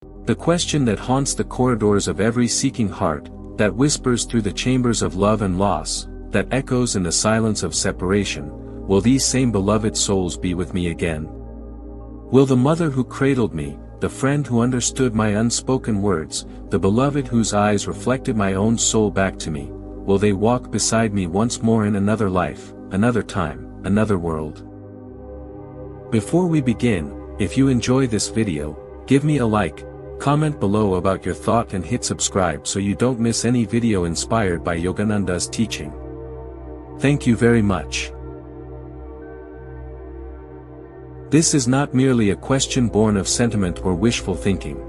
The question that haunts the corridors of every seeking heart, that whispers through the chambers of love and loss, that echoes in the silence of separation, will these same beloved souls be with me again? Will the mother who cradled me, the friend who understood my unspoken words, the beloved whose eyes reflected my own soul back to me, will they walk beside me once more in another life, another time, another world? Before we begin, if you enjoy this video, give me a like, comment below about your thought and hit subscribe so you don't miss any video inspired by Yogananda's teaching. Thank you very much. This is not merely a question born of sentiment or wishful thinking.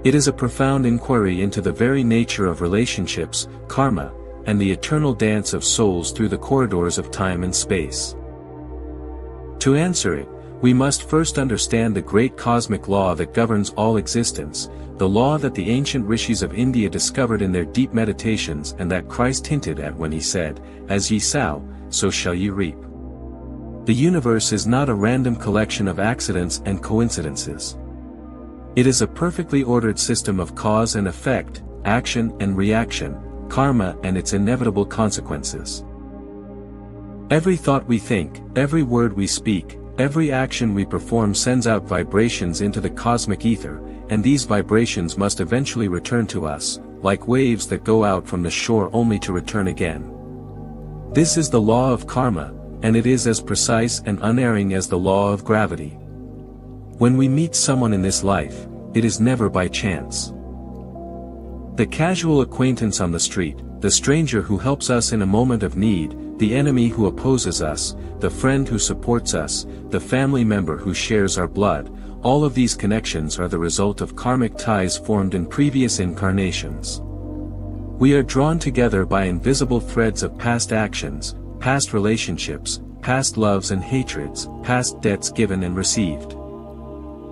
It is a profound inquiry into the very nature of relationships, karma, and the eternal dance of souls through the corridors of time and space. To answer it, we must first understand the great cosmic law that governs all existence, the law that the ancient rishis of India discovered in their deep meditations and that Christ hinted at when he said, "As ye sow, so shall ye reap." The universe is not a random collection of accidents and coincidences. It is a perfectly ordered system of cause and effect, action and reaction, karma and its inevitable consequences. Every thought we think, every word we speak, every action we perform sends out vibrations into the cosmic ether, and these vibrations must eventually return to us, like waves that go out from the shore only to return again. This is the law of karma, and it is as precise and unerring as the law of gravity. When we meet someone in this life, it is never by chance. The casual acquaintance on the street, the stranger who helps us in a moment of need, the enemy who opposes us, the friend who supports us, the family member who shares our blood, all of these connections are the result of karmic ties formed in previous incarnations. We are drawn together by invisible threads of past actions, past relationships, past loves and hatreds, past debts given and received.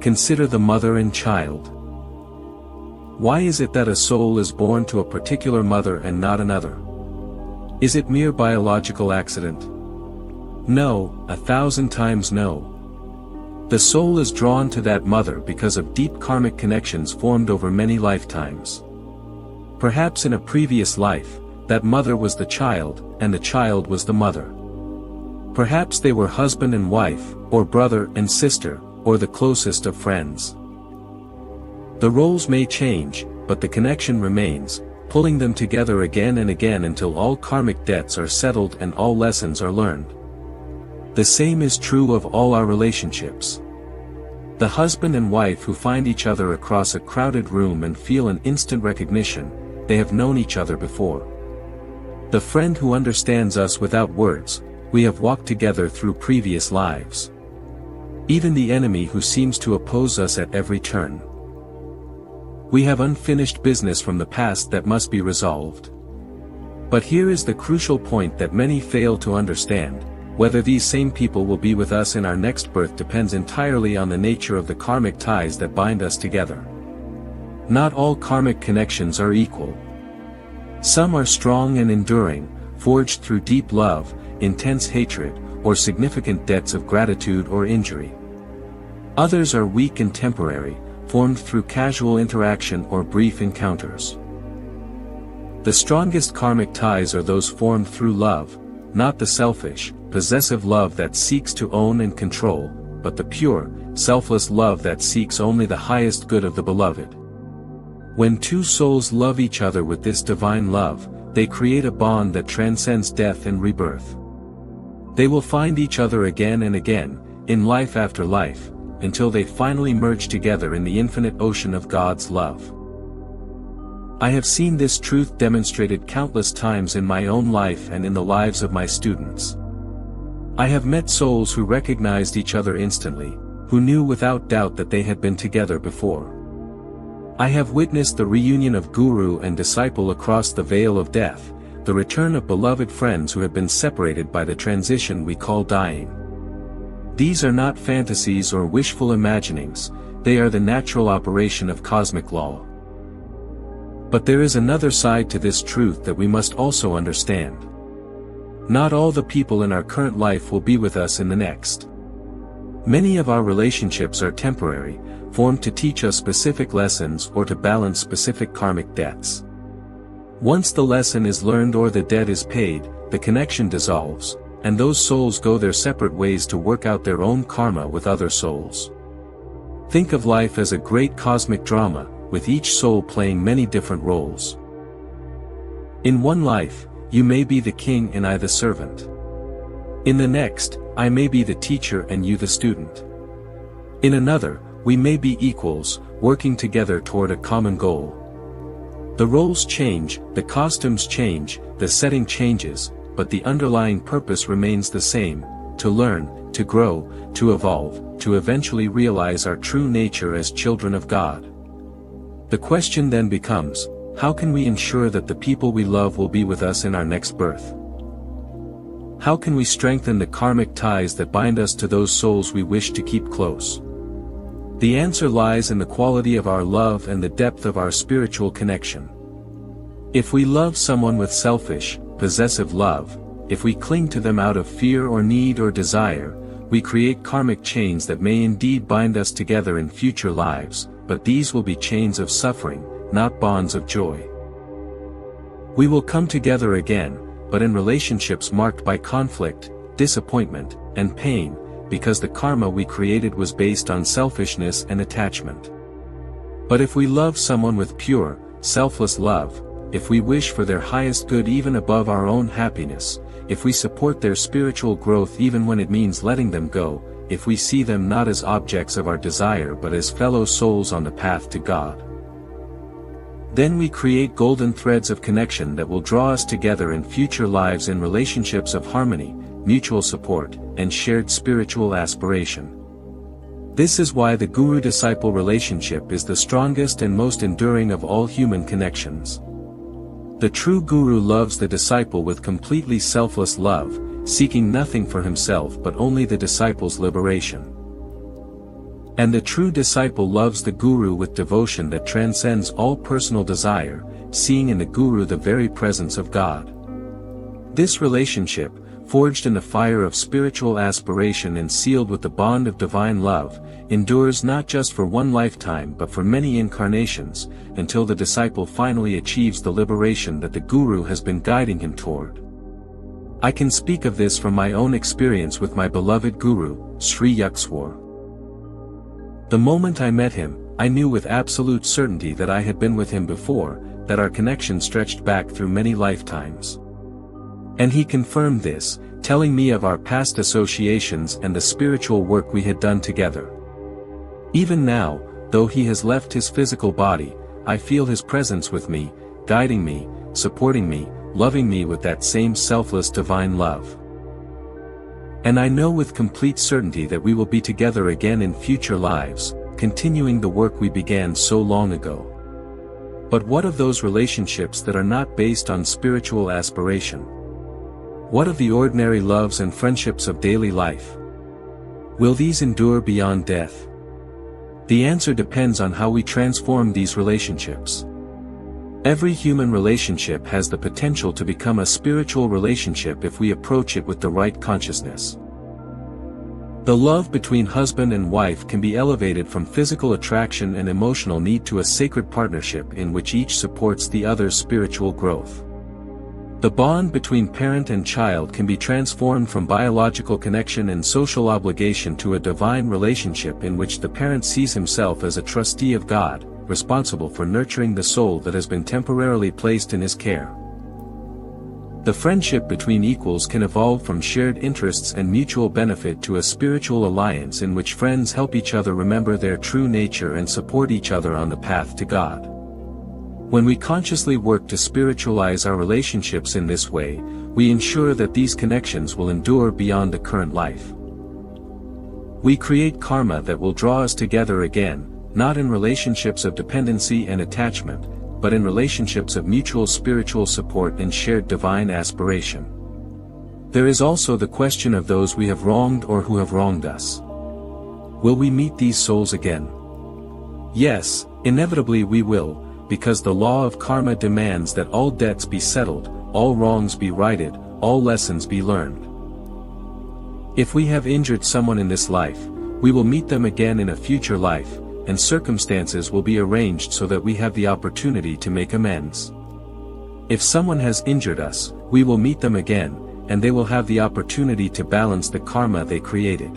Consider the mother and child. Why is it that a soul is born to a particular mother and not another? Is it mere biological accident? No, 1,000 times no. The soul is drawn to that mother because of deep karmic connections formed over many lifetimes. Perhaps in a previous life, that mother was the child, and the child was the mother. Perhaps they were husband and wife, or brother and sister, or the closest of friends. The roles may change, but the connection remains, pulling them together again and again until all karmic debts are settled and all lessons are learned. The same is true of all our relationships. The husband and wife who find each other across a crowded room and feel an instant recognition, they have known each other before. The friend who understands us without words, we have walked together through previous lives. Even the enemy who seems to oppose us at every turn. We have unfinished business from the past that must be resolved. But here is the crucial point that many fail to understand: whether these same people will be with us in our next birth depends entirely on the nature of the karmic ties that bind us together. Not all karmic connections are equal. Some are strong and enduring, forged through deep love, intense hatred, or significant debts of gratitude or injury. Others are weak and temporary, formed through casual interaction or brief encounters. The strongest karmic ties are those formed through love, not the selfish, possessive love that seeks to own and control, but the pure, selfless love that seeks only the highest good of the beloved. When two souls love each other with this divine love, they create a bond that transcends death and rebirth. They will find each other again and again, in life after life, until they finally merge together in the infinite ocean of God's love. I have seen this truth demonstrated countless times in my own life and in the lives of my students. I have met souls who recognized each other instantly, who knew without doubt that they had been together before. I have witnessed the reunion of guru and disciple across the veil of death, the return of beloved friends who have been separated by the transition we call dying. These are not fantasies or wishful imaginings, they are the natural operation of cosmic law. But there is another side to this truth that we must also understand. Not all the people in our current life will be with us in the next. Many of our relationships are temporary, formed to teach us specific lessons or to balance specific karmic debts. Once the lesson is learned or the debt is paid, the connection dissolves, and those souls go their separate ways to work out their own karma with other souls. Think of life as a great cosmic drama, with each soul playing many different roles. In one life, you may be the king and I the servant. In the next, I may be the teacher and you the student. In another, we may be equals, working together toward a common goal. The roles change, the costumes change, the setting changes, but the underlying purpose remains the same: to learn, to grow, to evolve, to eventually realize our true nature as children of God. The question then becomes, how can we ensure that the people we love will be with us in our next birth? How can we strengthen the karmic ties that bind us to those souls we wish to keep close? The answer lies in the quality of our love and the depth of our spiritual connection. If we love someone with selfish, possessive love, if we cling to them out of fear or need or desire, we create karmic chains that may indeed bind us together in future lives, but these will be chains of suffering, not bonds of joy. We will come together again, but in relationships marked by conflict, disappointment, and pain, because the karma we created was based on selfishness and attachment. But if we love someone with pure, selfless love, if we wish for their highest good even above our own happiness, if we support their spiritual growth even when it means letting them go, if we see them not as objects of our desire but as fellow souls on the path to God, then we create golden threads of connection that will draw us together in future lives in relationships of harmony, mutual support, and shared spiritual aspiration. This is why the guru-disciple relationship is the strongest and most enduring of all human connections. The true guru loves the disciple with completely selfless love, seeking nothing for himself but only the disciple's liberation. And the true disciple loves the guru with devotion that transcends all personal desire, seeing in the guru the very presence of God. This relationship, forged in the fire of spiritual aspiration and sealed with the bond of divine love, endures not just for one lifetime but for many incarnations, until the disciple finally achieves the liberation that the guru has been guiding him toward. I can speak of this from my own experience with my beloved guru, Sri Yukswar. The moment I met him, I knew with absolute certainty that I had been with him before, that our connection stretched back through many lifetimes. And he confirmed this, telling me of our past associations and the spiritual work we had done together. Even now, though he has left his physical body, I feel his presence with me, guiding me, supporting me, loving me with that same selfless divine love. And I know with complete certainty that we will be together again in future lives, continuing the work we began so long ago. But what of those relationships that are not based on spiritual aspiration? What of the ordinary loves and friendships of daily life? Will these endure beyond death? The answer depends on how we transform these relationships. Every human relationship has the potential to become a spiritual relationship if we approach it with the right consciousness. The love between husband and wife can be elevated from physical attraction and emotional need to a sacred partnership in which each supports the other's spiritual growth. The bond between parent and child can be transformed from biological connection and social obligation to a divine relationship in which the parent sees himself as a trustee of God, responsible for nurturing the soul that has been temporarily placed in his care. The friendship between equals can evolve from shared interests and mutual benefit to a spiritual alliance in which friends help each other remember their true nature and support each other on the path to God. When we consciously work to spiritualize our relationships in this way, we ensure that these connections will endure beyond the current life. We create karma that will draw us together again, not in relationships of dependency and attachment, but in relationships of mutual spiritual support and shared divine aspiration. There is also the question of those we have wronged or who have wronged us. Will we meet these souls again? Yes, inevitably we will, because the law of karma demands that all debts be settled, all wrongs be righted, all lessons be learned. If we have injured someone in this life, we will meet them again in a future life, and circumstances will be arranged so that we have the opportunity to make amends. If someone has injured us, we will meet them again, and they will have the opportunity to balance the karma they created.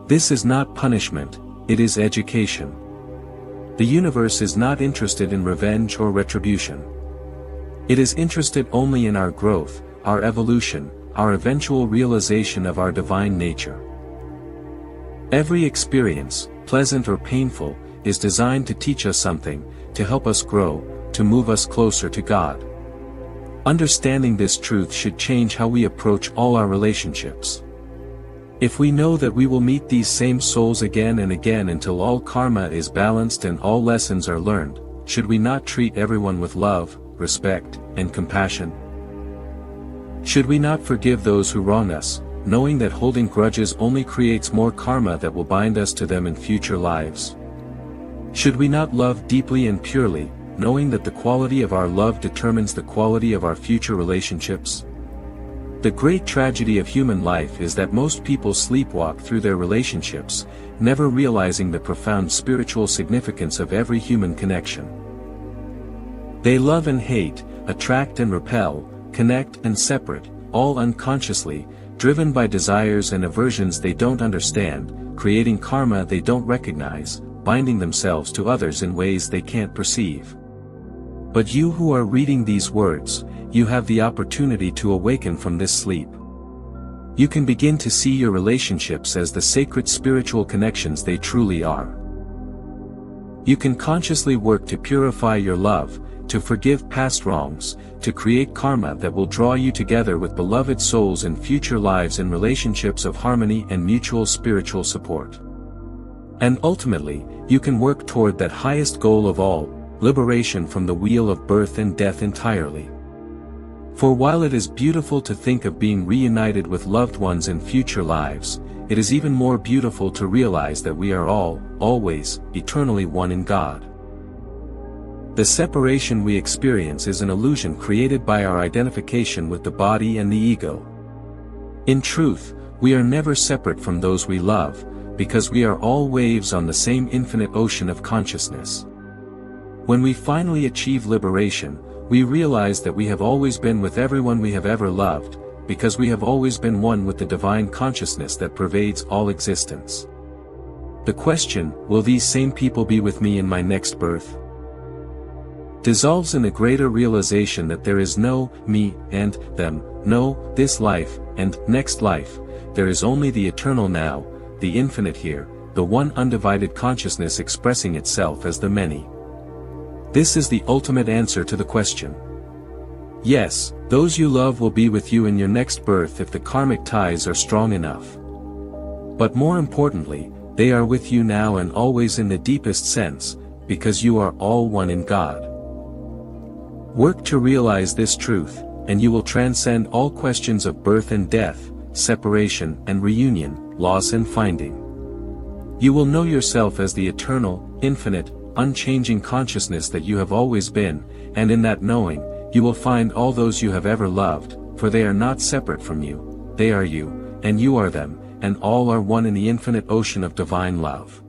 This is not punishment, it is education. The universe is not interested in revenge or retribution. It is interested only in our growth, our evolution, our eventual realization of our divine nature. Every experience, pleasant or painful, is designed to teach us something, to help us grow, to move us closer to God. Understanding this truth should change how we approach all our relationships. If we know that we will meet these same souls again and again until all karma is balanced and all lessons are learned, should we not treat everyone with love, respect, and compassion? Should we not forgive those who wrong us, knowing that holding grudges only creates more karma that will bind us to them in future lives? Should we not love deeply and purely, knowing that the quality of our love determines the quality of our future relationships? The great tragedy of human life is that most people sleepwalk through their relationships, never realizing the profound spiritual significance of every human connection. They love and hate, attract and repel, connect and separate, all unconsciously, driven by desires and aversions they don't understand, creating karma they don't recognize, binding themselves to others in ways they can't perceive. But you who are reading these words, you have the opportunity to awaken from this sleep. You can begin to see your relationships as the sacred spiritual connections they truly are. You can consciously work to purify your love, to forgive past wrongs, to create karma that will draw you together with beloved souls in future lives in relationships of harmony and mutual spiritual support. And ultimately, you can work toward that highest goal of all, liberation from the wheel of birth and death entirely. For while it is beautiful to think of being reunited with loved ones in future lives, it is even more beautiful to realize that we are all, always, eternally one in God. The separation we experience is an illusion created by our identification with the body and the ego. In truth, we are never separate from those we love, because we are all waves on the same infinite ocean of consciousness. When we finally achieve liberation, we realize that we have always been with everyone we have ever loved, because we have always been one with the divine consciousness that pervades all existence. The question, will these same people be with me in my next birth? Dissolves in the greater realization that there is no me and them, no this life and next life. There is only the eternal now, the infinite here, the one undivided consciousness expressing itself as the many. This is the ultimate answer to the question. Yes, those you love will be with you in your next birth if the karmic ties are strong enough. But more importantly, they are with you now and always in the deepest sense, because you are all one in God. Work to realize this truth, and you will transcend all questions of birth and death, separation and reunion, loss and finding. You will know yourself as the eternal, infinite, unchanging consciousness that you have always been, and in that knowing, you will find all those you have ever loved, for they are not separate from you, they are you, and you are them, and all are one in the infinite ocean of divine love.